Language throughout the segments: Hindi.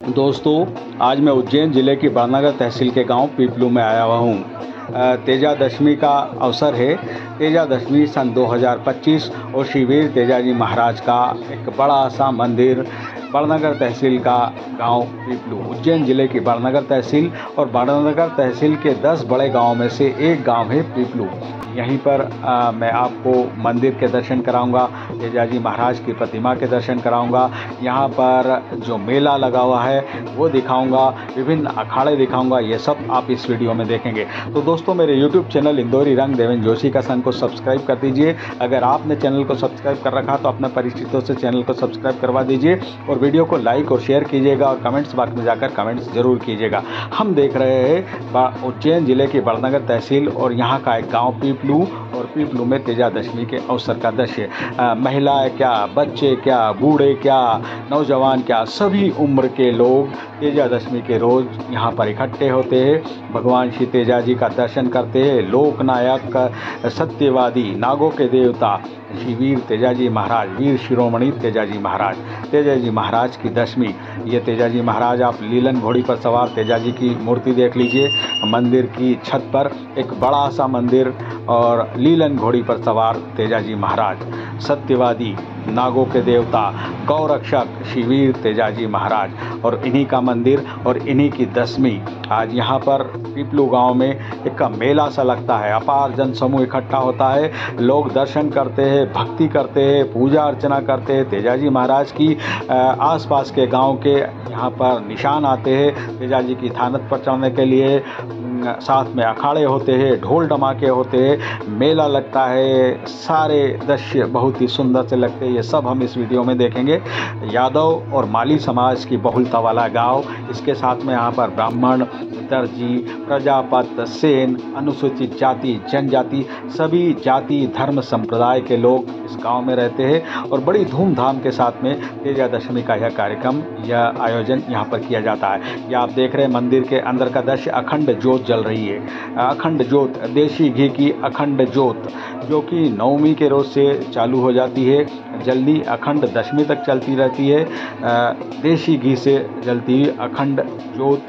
दोस्तों, आज मैं उज्जैन ज़िले की बड़नगर तहसील के गांव पीपलू में आया हुआ हूँ। तेजा दशमी का अवसर है। तेजा दशमी सन 2025 और श्री वीर तेजाजी महाराज का एक बड़ा सा मंदिर बड़नगर तहसील का गांव पीपलू, उज्जैन ज़िले की बड़नगर तहसील और बड़नगर तहसील के 10 बड़े गांव में से एक गांव है पीपलू। यहीं पर मैं आपको मंदिर के दर्शन कराऊंगा, तेजाजी महाराज की प्रतिमा के दर्शन कराऊंगा। यहाँ पर जो मेला लगा हुआ है वो दिखाऊंगा, विभिन्न अखाड़े दिखाऊंगा। ये सब आप इस वीडियो में देखेंगे। तो दोस्तों, मेरे यूट्यूब चैनल इंदौरी रंग देवेंद्र जोशी का सन को सब्सक्राइब कर दीजिए। अगर आपने चैनल को सब्सक्राइब कर रखा तो अपने परिचितों से चैनल को सब्सक्राइब करवा दीजिए और वीडियो को लाइक और शेयर कीजिएगा और कमेंट्स बॉक्स में जाकर कमेंट्स जरूर कीजिएगा। हम देख रहे हैं उज्जैन जिले की बड़नगर तहसील और यहाँ का एक गाँव पीपलू, और पीपलू में तेजा दशमी के अवसर का दृश्य। महिलाएं क्या, बच्चे क्या, बूढ़े क्या, नौजवान क्या, सभी उम्र के लोग तेजा दशमी के रोज़ यहाँ पर इकट्ठे होते हैं। भगवान श्री तेजाजी का दर्शन करते हैं। लोकनायक, सत्यवादी, नागों के देवता श्री वीर तेजाजी महाराज, वीर शिरोमणि तेजाजी महाराज की दशमी। ये तेजाजी महाराज, आप लीलन घोड़ी पर सवार तेजाजी की मूर्ति देख लीजिए। मंदिर की छत पर एक बड़ा सा मंदिर और लीलन घोड़ी पर सवार तेजाजी महाराज, सत्यवादी, नागों के देवता, गौरक्षक श्री वीर तेजाजी महाराज, और इन्हीं का मंदिर और इन्हीं की दशमी। आज यहाँ पर पीपलू गांव में एक मेला सा लगता है। अपार जन समूह इकट्ठा होता है। लोग दर्शन करते हैं, भक्ति करते हैं, पूजा अर्चना करते हैं तेजाजी महाराज की। आसपास के गांव के यहाँ पर निशान आते हैं तेजाजी की थानत पर चढ़ने के लिए। साथ में अखाड़े होते हैं, ढोल धमाके होते हैं, मेला लगता है। सारे दृश्य बहुत ही सुंदर से लगते हैं। ये सब हम इस वीडियो में देखेंगे। यादव और माली समाज की बहुलता वाला गांव, इसके साथ में यहाँ पर ब्राह्मण, दर्जी, प्रजापत, सेन, अनुसूचित जाति, जनजाति, सभी जाति धर्म संप्रदाय के लोग इस गांव में रहते हैं और बड़ी धूमधाम के साथ में तेजा दशमी का यह कार्यक्रम, यह आयोजन यहाँ पर किया जाता है। यह आप देख रहे हैं मंदिर के अंदर का दृश्य। अखंड ज्योत जल रही है। अखंड ज्योत, देशी घी की अखंड ज्योत, जो कि नवमी के रोज़ से चालू हो जाती है, जल्दी अखंड दशमी तक चलती रहती है। देशी घी से जलती हुई अखंड ज्योत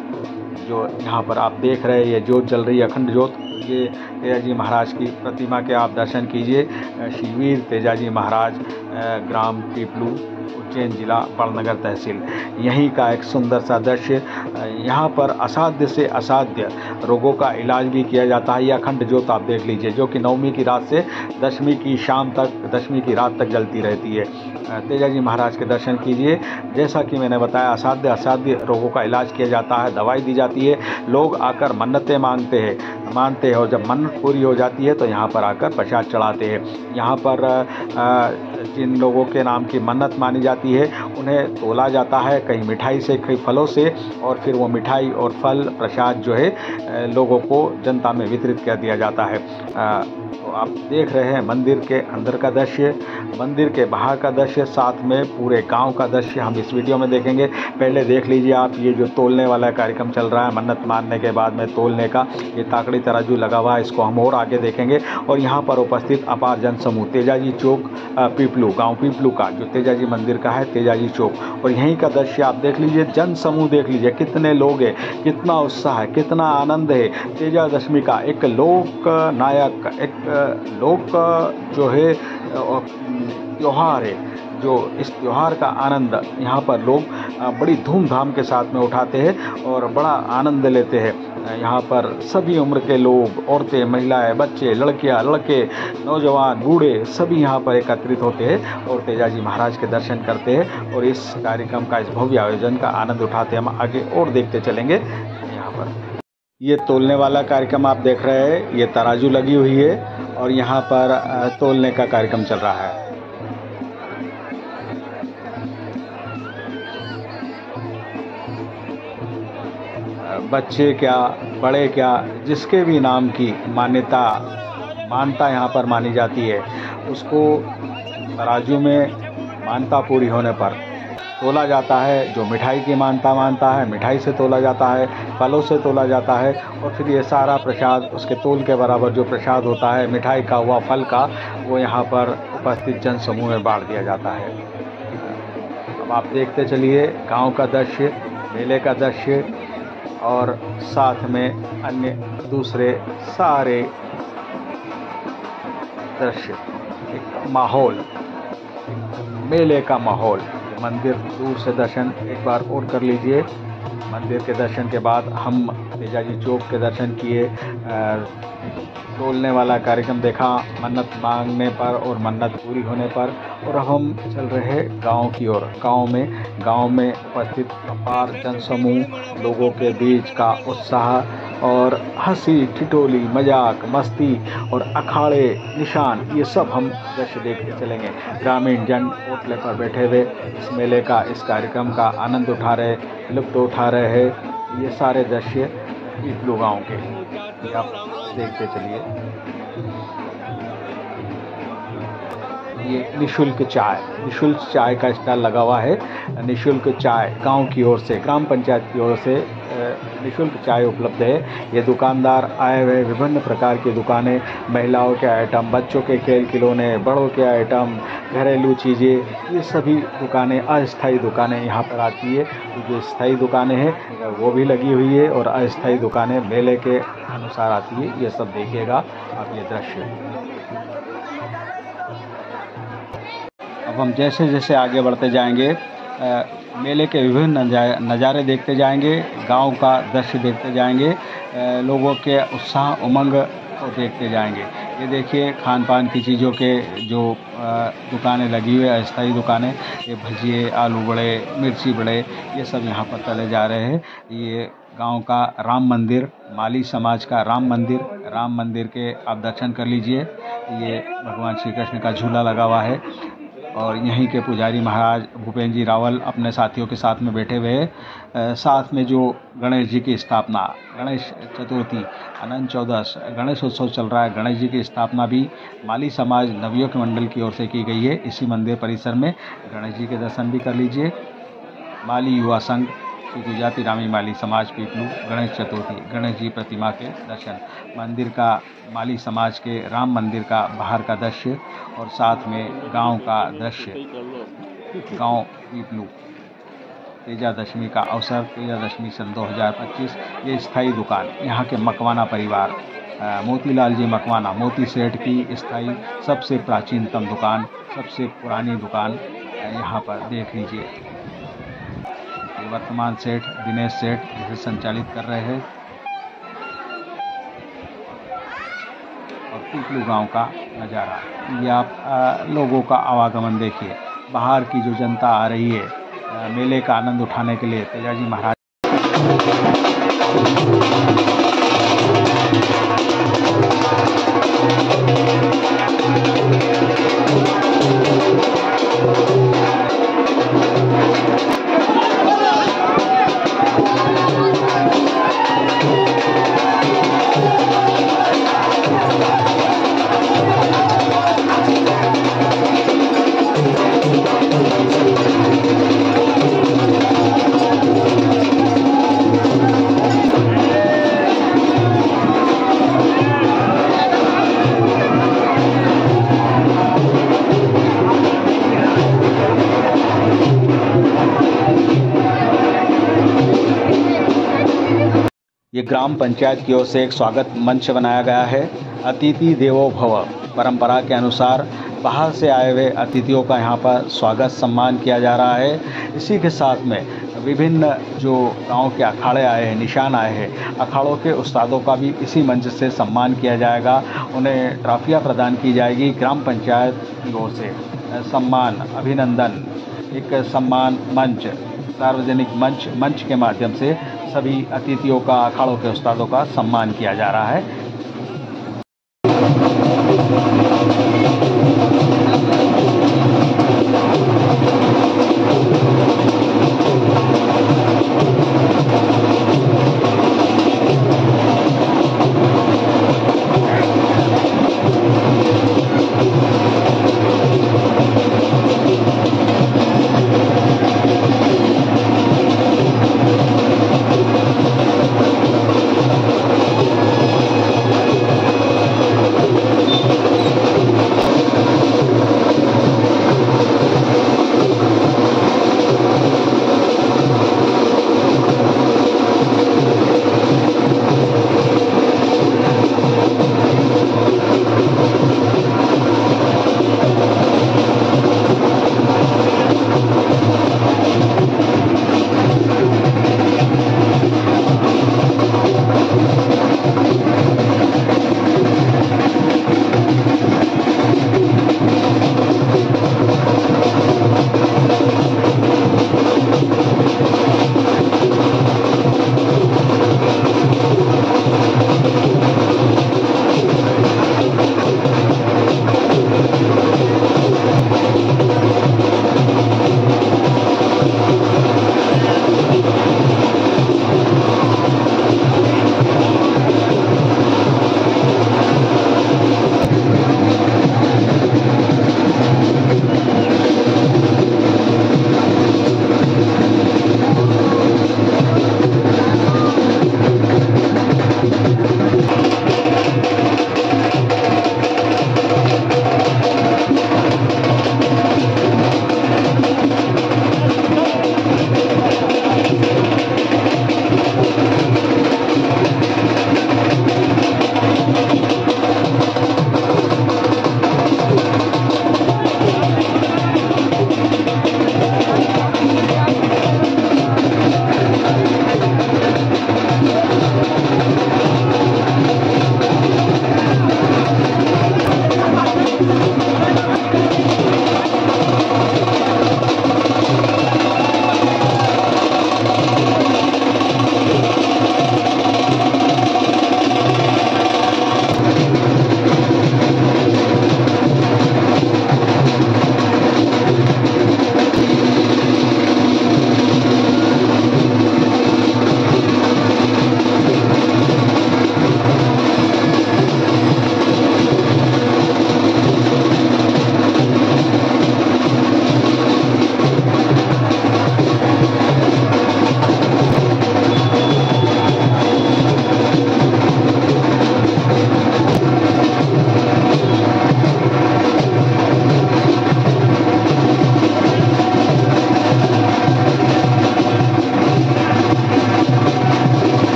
जो यहाँ पर आप देख रहे हैं, ये ज्योत जल रही है, अखंड ज्योत। ये तेजाजी महाराज की प्रतिमा के आप दर्शन कीजिए। श्री वीर तेजाजी महाराज, ग्राम पीपलू, उज्जैन जिला बड़नगर तहसील। यहीं का एक सुंदर सा दृश्य। यहाँ पर असाध्य से असाध्य रोगों का इलाज भी किया जाता है। यह अखंड ज्योत आप देख लीजिए, जो कि नवमी की रात से दशमी की शाम तक, दशमी की रात तक जलती रहती है। तेजाजी महाराज के दर्शन कीजिए। जैसा कि मैंने बताया, असाध्य असाध्य रोगों का इलाज किया जाता है, दवाई दी जाती है। लोग आकर मन्नतें मांगते हैं और जब मन्नत पूरी हो जाती है तो यहाँ पर आकर प्रसाद चढ़ाते हैं। यहाँ पर जिन लोगों के नाम की मन्नत मानी जाती है उन्हें तोला जाता है, कहीं मिठाई से, कहीं फलों से, और फिर वो मिठाई और फल प्रसाद जो है लोगों को, जनता में वितरित कर दिया जाता है। तो आप देख रहे हैं मंदिर के अंदर का दृश्य, मंदिर के बाहर का दृश्य, साथ में पूरे गांव का दृश्य हम इस वीडियो में देखेंगे। पहले देख लीजिए आप, ये जो तोलने वाला कार्यक्रम चल रहा है, मन्नत मानने के बाद में तोलने का, ये ताकड़ी तराजू लगा हुआ है, इसको हम और आगे देखेंगे। और यहाँ पर उपस्थित अपार जन समूह, तेजाजी चौक पीपलू, गाँव पीपलू का जो तेजाजी मंदिर का है, तेजाजी चौक, और यहीं का दृश्य आप देख लीजिए। जन समूह देख लीजिए, कितने लोग हैं, कितना उत्साह है, कितना आनंद है। तेजा दशमी का एक लोक नायक, एक लोक जो है त्यौहार है, जो इस त्यौहार का आनंद यहाँ पर लोग बड़ी धूमधाम के साथ में उठाते हैं और बड़ा आनंद लेते हैं। यहाँ पर सभी उम्र के लोग, औरतें, महिलाएं, बच्चे, लड़कियाँ, लड़के, नौजवान, बूढ़े, सभी यहाँ पर एकत्रित होते हैं और तेजाजी महाराज के दर्शन करते हैं और इस कार्यक्रम का, इस भव्य आयोजन का आनंद उठाते हैं। हम आगे और देखते चलेंगे। यहाँ पर ये तोलने वाला कार्यक्रम आप देख रहे हैं, ये तराजू लगी हुई है और यहाँ पर तोलने का कार्यक्रम चल रहा है। बच्चे क्या, बड़े क्या, जिसके भी नाम की मान्यता यहाँ पर मानी जाती है, उसको तराजू में मान्यता पूरी होने पर तोला जाता है। जो मिठाई की मानता है, मिठाई से तोला जाता है, फलों से तोला जाता है, और फिर ये सारा प्रसाद, उसके तोल के बराबर जो प्रसाद होता है, मिठाई का हुआ, फल का, वो यहाँ पर उपस्थित जन समूह में बांट दिया जाता है। अब आप देखते चलिए गांव का दृश्य, मेले का दृश्य और साथ में अन्य दूसरे सारे दृश्य, एक माहौल, मेले का माहौल। मंदिर दूर से दर्शन एक बार और कर लीजिए। मंदिर के दर्शन के बाद हम तेजाजी चौक के दर्शन किए, तोलने वाला कार्यक्रम देखा मन्नत मांगने पर और मन्नत पूरी होने पर। और अब हम चल रहे गांव की ओर। गांव में उपस्थित अपार जनसमूह, लोगों के बीच का उत्साह और हंसी ठिठोली, मजाक मस्ती और अखाड़े निशान, ये सब हम दृश्य देखते चलेंगे। ग्रामीण जन ओटले पर बैठे हुए इस मेले का, इस कार्यक्रम का आनंद उठा रहे, लुत्फ़ उठा रहे हैं। ये सारे दृश्य पीपलू गाँव के, ये आप देखते चलिए। ये निःशुल्क चाय का स्टॉल लगा हुआ है। निःशुल्क चाय गांव की ओर से, ग्राम पंचायत की ओर से निःशुल्क चाय उपलब्ध है। ये दुकानदार आए हुए, विभिन्न प्रकार की दुकानें, महिलाओं के आइटम, बच्चों के खेल खिलौने, बड़ों के आइटम, घरेलू चीज़ें, ये सभी दुकानें, अस्थायी दुकानें यहाँ पर आती है। जो स्थायी दुकानें हैं वो भी लगी हुई है और अस्थायी दुकानें मेले के अनुसार आती है। ये सब देखिएगा आप ये दृश्य। अब हम जैसे जैसे आगे बढ़ते जाएंगे, मेले के विभिन्न नज़ारे देखते जाएंगे, गांव का दृश्य देखते जाएंगे, लोगों के उत्साह उमंग को देखते जाएंगे। ये देखिए खान पान की चीज़ों के जो दुकानें लगी हुई है, अस्थायी दुकानें, ये भजिए, आलू बड़े, मिर्ची बड़े, ये सब यहाँ पर तले जा रहे हैं। ये गांव का राम मंदिर, माली समाज का राम मंदिर के आप दर्शन कर लीजिए। ये भगवान श्री कृष्ण का झूला लगा हुआ है और यहीं के पुजारी महाराज भूपेंद्र जी रावल अपने साथियों के साथ में बैठे हुए हैं। साथ में जो गणेश जी की स्थापना, गणेश चतुर्थी, अनंत चौदस गणेश उत्सव चल रहा है। गणेश जी की स्थापना भी माली समाज नवयुवक मंडल की ओर से की गई है। इसी मंदिर परिसर में गणेश जी के दर्शन भी कर लीजिए। माली युवा संघ श्री गुजराती रामी माली समाज पीपलू, गणेश चतुर्थी, गणेश जी प्रतिमा के दर्शन, मंदिर का, माली समाज के राम मंदिर का बाहर का दृश्य और साथ में गांव का दृश्य। गांव पीपलू, तेजा दशमी का अवसर, तेजा दशमी सन 2025। ये स्थायी दुकान, यहाँ के मकवाना परिवार, मोतीलाल जी मकवाना, मोती सेठ की स्थायी सबसे प्राचीनतम दुकान, सबसे पुरानी दुकान यहाँ पर देख लीजिए। वर्तमान सेठ दिनेश सेठ इसे संचालित कर रहे हैं। और पीपलू गांव का नज़ारा, ये आप लोगों का आवागमन देखिए। बाहर की जो जनता आ रही है मेले का आनंद उठाने के लिए। तेजाजी महाराज ये ग्राम पंचायत की ओर से एक स्वागत मंच बनाया गया है। अतिथि देवो भव परंपरा के अनुसार बाहर से आए हुए अतिथियों का यहाँ पर स्वागत सम्मान किया जा रहा है। इसी के साथ में विभिन्न जो गांव के अखाड़े आए हैं, निशान आए हैं, अखाड़ों के उस्तादों का भी इसी मंच से सम्मान किया जाएगा। उन्हें ट्रॉफियाँ प्रदान की जाएगी ग्राम पंचायत की ओर से। सम्मान, अभिनंदन, एक सम्मान मंच, सार्वजनिक मंच के माध्यम से सभी अतिथियों का, अखाड़ों के उस्तादों का सम्मान किया जा रहा है।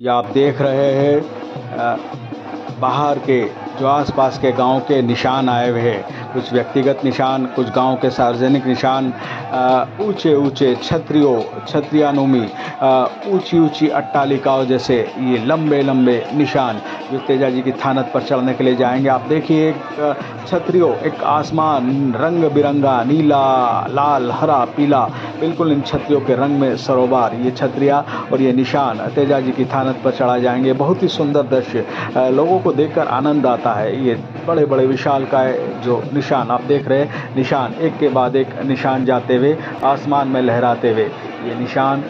ये आप देख रहे हैं बाहर के जो आसपास के गांव के निशान आए हुए हैं, कुछ व्यक्तिगत निशान, कुछ गांव के सार्वजनिक निशान, ऊंचे ऊंचे छत्रियानुमी ऊंची ऊंची अट्टालिकाओं जैसे ये लंबे लंबे निशान जो तेजा जी की थानत पर चढ़ने के लिए जाएंगे। आप देखिए एक छतरियों, एक आसमान रंग बिरंगा, नीला, लाल, हरा, पीला, बिल्कुल इन छतरियों के रंग में सरोबार ये छतरियाँ और ये निशान तेजा जी की थानत पर चढ़ा जाएंगे। बहुत ही सुंदर दृश्य, लोगों को देखकर आनंद आता है। ये बड़े बड़े विशालकाय जो निशान आप देख रहे हैं, निशान एक के बाद एक निशान जाते हुए आसमान में लहराते हुए, ये निशान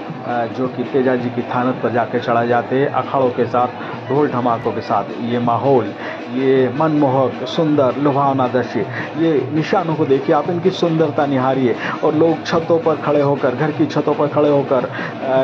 जो कि तेजा जी की थानत पर जाके चढ़ा जाते हैं अखाड़ों के साथ, ढोल ढमाकों के साथ। ये माहौल, ये मनमोहक सुंदर लुभावना दृश्य, ये निशानों को देखिए आप, इनकी सुंदरता निहारिए। और लोग छतों पर खड़े होकर, घर की छतों पर खड़े होकर,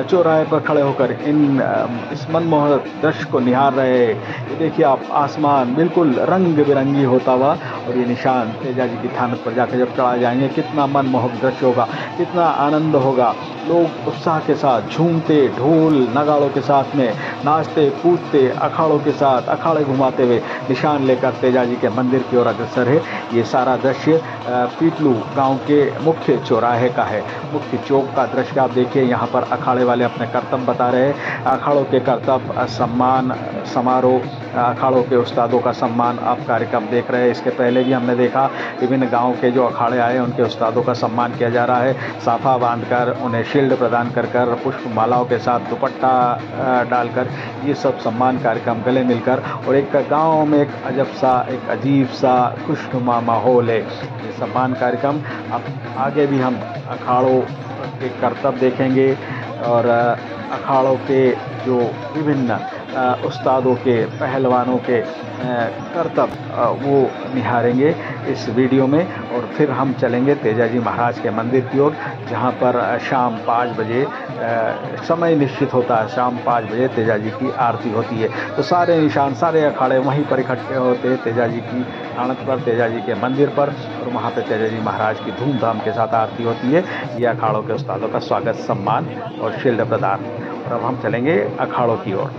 चौराहे पर खड़े होकर इस मनमोहक दृश्य को निहार रहे हैं। ये देखिए आप, आसमान बिल्कुल रंग बिरंगी होता हुआ और ये निशान तेजा जी की थानत पर जाकर जब चढ़ा जाएंगे, कितना मनमोहक दृश्य होगा, कितना आनंद होगा। लोग उत्साह के साथ झूमते, ढोल नगाड़ों के साथ में नाचते कूदते, अखाड़ों के साथ अखाड़े घुमाते हुए निशान लेकर तेजा जी के मंदिर की ओर अग्रसर है। ये सारा दृश्य पीपलू गांव के मुख्य चौराहे का है, मुख्य चौक का दृश्य आप देखिए। यहाँ पर अखाड़े वाले अपने कर्तव्य बता रहे हैं, अखाड़ों के कर्तव्य, सम्मान समारोह, अखाड़ों के उस्तादों का सम्मान आप कार्यक्रम देख रहे हैं। इसके पहले भी हमने देखा विभिन्न गाँव के जो अखाड़े आए उनके उस्तादों का सम्मान किया जा रहा है, साफा बांधकर उन्हें शील्ड प्रदान कर पुष्प मालाओं के साथ दुपट्टा डालकर, ये सब सम्मान कार्यक्रम गले मिलकर। और एक गांव में एक अजब सा, एक अजीब सा खुशनुमा माहौल है ये सम्मान कार्यक्रम। अब आगे भी हम अखाड़ों के करतब देखेंगे और अखाड़ों के जो विभिन्न उस्तादों के, पहलवानों के करतब वो निहारेंगे इस वीडियो में। और फिर हम चलेंगे तेजा जी महाराज के मंदिर की ओर, जहाँ पर शाम 5 बजे समय निश्चित होता है, शाम 5 बजे तेजा जी की आरती होती है। तो सारे निशान, सारे अखाड़े वहीं पर इकट्ठे होते हैं तेजा जी की थानत पर, तेजा जी के मंदिर पर, और वहाँ पे तेजा जी महाराज की धूमधाम के साथ आरती होती है। ये अखाड़ों के उस्तादों का स्वागत, सम्मान और शील्ड प्रदान। और अब हम चलेंगे अखाड़ों की ओर।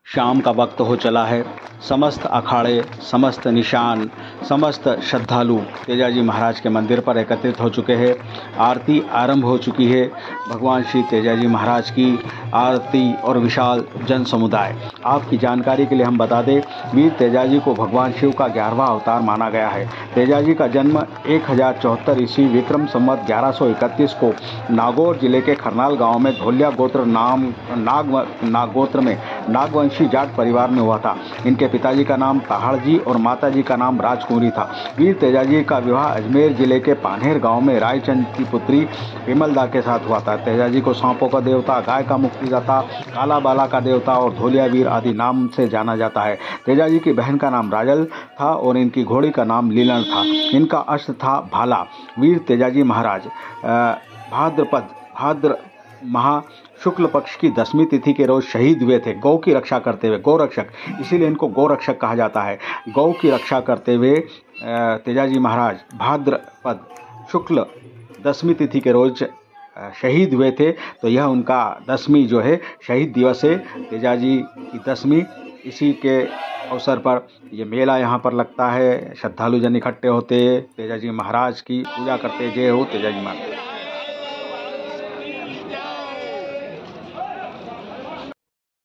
शाम का वक्त हो चला है, समस्त अखाड़े, समस्त निशान, समस्त श्रद्धालु तेजा जी महाराज के मंदिर पर एकत्रित हो चुके हैं। आरती आरंभ हो चुकी है। भगवान श्री तेजा जी महाराज की आरती और विशाल जन समुदाय। आपकी जानकारी के लिए हम बता दें, वीर तेजा जी को भगवान शिव का 11वां अवतार माना गया है। तेजा जी का जन्म 1074 ईस्वी विक्रम संवत 1131 को नागौर जिले के खरनाल गांव में धोलिया गोत्र गोत्र में नागवंशी जाट परिवार में हुआ था। इनके पिताजी का नाम ताहड़ जी और माताजी का नाम राजकुंवरी था। वीर तेजा जी का विवाह अजमेर जिले के पानेर गांव में रायचंद की पुत्री विमलदा के साथ हुआ था। तेजा जी को सांपों का देवता, गाय का मुक्तिदाता, काला बाला का देवता और धोलिया वीर आदि नाम से जाना जाता है। तेजा जी की बहन का नाम राजल था और इनकी घोड़ी का नाम लीलन था। इनका अस्त्र था भाला। वीर तेजा जी महाराज भाद्र महा शुक्ल पक्ष की 10वीं तिथि के रोज शहीद हुए थे, गौ की रक्षा करते हुए। गौरक्षक, इसीलिए इनको गौरक्षक कहा जाता है। गौ की रक्षा करते हुए तेजा जी महाराज भाद्रपद शुक्ल 10वीं तिथि के रोज शहीद हुए थे। तो यह उनका 10वीं जो है शहीद दिवस है, तेजा जी की 10वीं। इसी के अवसर पर ये मेला यहाँ पर लगता है, श्रद्धालु जन इकट्ठे होते, तेजा जी महाराज की पूजा करते। जय हो तेजा जी महाराज।